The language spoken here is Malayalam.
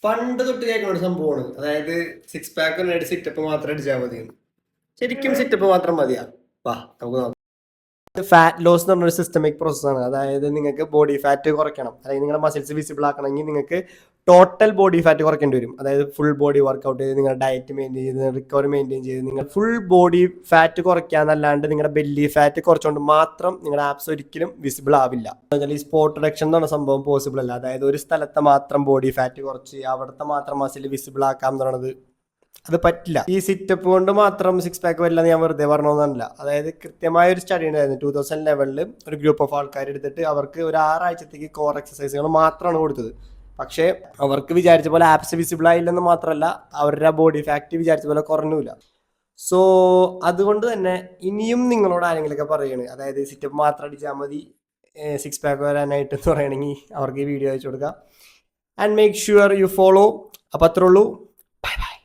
പണ്ട് തൊട്ട് കേൾക്കുന്ന ഒരു സംഭവമാണ്. അതായത് 6 പാക്ക് സിറ്റപ്പ് മാത്രം അടിച്ചാൽ മതി. ശരിക്കും സിറ്റപ്പ് മാത്രം മതിയാ? വാ നമുക്ക് നോക്കാം. ഫാറ്റ് ലോസ് എന്ന് പറഞ്ഞൊരു സിസ്റ്റമിക് പ്രോസസ്സാണ്. അതായത് നിങ്ങൾക്ക് ബോഡി ഫാറ്റ് കുറയ്ക്കണം, അല്ലെങ്കിൽ നിങ്ങളുടെ മസിൽസ് വിസിബിൾ ആക്കണമെങ്കിൽ നിങ്ങൾക്ക് ടോട്ടൽ ബോഡി ഫാറ്റ് കുറയ്ക്കേണ്ടി വരും. അതായത് ഫുൾ ബോഡി വർക്കൗട്ട് ചെയ്ത് നിങ്ങളുടെ ഡയറ്റ് മെയിൻറ്റെയിൻ ചെയ്ത് റിക്കവറി മെയിൻറ്റെയിൻ ചെയ്ത് നിങ്ങൾ ഫുൾ ബോഡി ഫാറ്റ് കുറയ്ക്കാന്നല്ലാണ്ട് നിങ്ങളുടെ ബെല്ലി ഫാറ്റ് കുറച്ചുകൊണ്ട് മാത്രം നിങ്ങളുടെ ആപ്സ് ഒരിക്കലും വിസിബിൾ ആവില്ല. ഈ സ്പോട്ട് റിഡക്ഷൻ എന്ന് പറഞ്ഞ സംഭവം പോസിബിൾ അല്ല. അതായത് ഒരു സ്ഥലത്തെ മാത്രം ബോഡി ഫാറ്റ് കുറച്ച് അവിടുത്തെ മാത്രം മസിൽ വിസിബിൾ ആക്കാം എന്ന് പറയുന്നത് അത് പറ്റില്ല. ഈ സിറ്റപ്പ് കൊണ്ട് മാത്രം 6 പാക്ക് വരില്ല ഞാൻ വെറുതെ പറഞ്ഞൊന്നല്ല. അതായത് കൃത്യമായ ഒരു സ്റ്റഡി ഉണ്ടായിരുന്നു 2011 ഒരു ഗ്രൂപ്പ് ഓഫ് ആൾക്കാർ എടുത്തിട്ട് അവർക്ക് ഒരു 6 ആഴ്ചത്തേക്ക് കോർ എക്സസൈസുകൾ മാത്രമാണ് കൊടുത്തത്. പക്ഷേ അവർക്ക് വിചാരിച്ച പോലെ ആപ്സ് വിസിബിൾ ആയില്ലെന്ന് മാത്രമല്ല, അവരുടെ ബോഡി ഫാറ്റ് വിചാരിച്ച പോലെ കുറഞ്ഞില്ല. സോ അതുകൊണ്ട് തന്നെ ഇനിയും നിങ്ങളോട് ആരെങ്കിലുമൊക്കെ പറയുകയാണ്, അതായത് സിറ്റപ്പ് മാത്രം അടിച്ചാൽ മതി 6 പാക്ക് വരാനായിട്ട് എന്ന് പറയുകയാണെങ്കിൽ അവർക്ക് ഈ വീഡിയോ അയച്ചു കൊടുക്കാം. And make sure you follow. അപ്പം അത്രേ ഉള്ളൂ.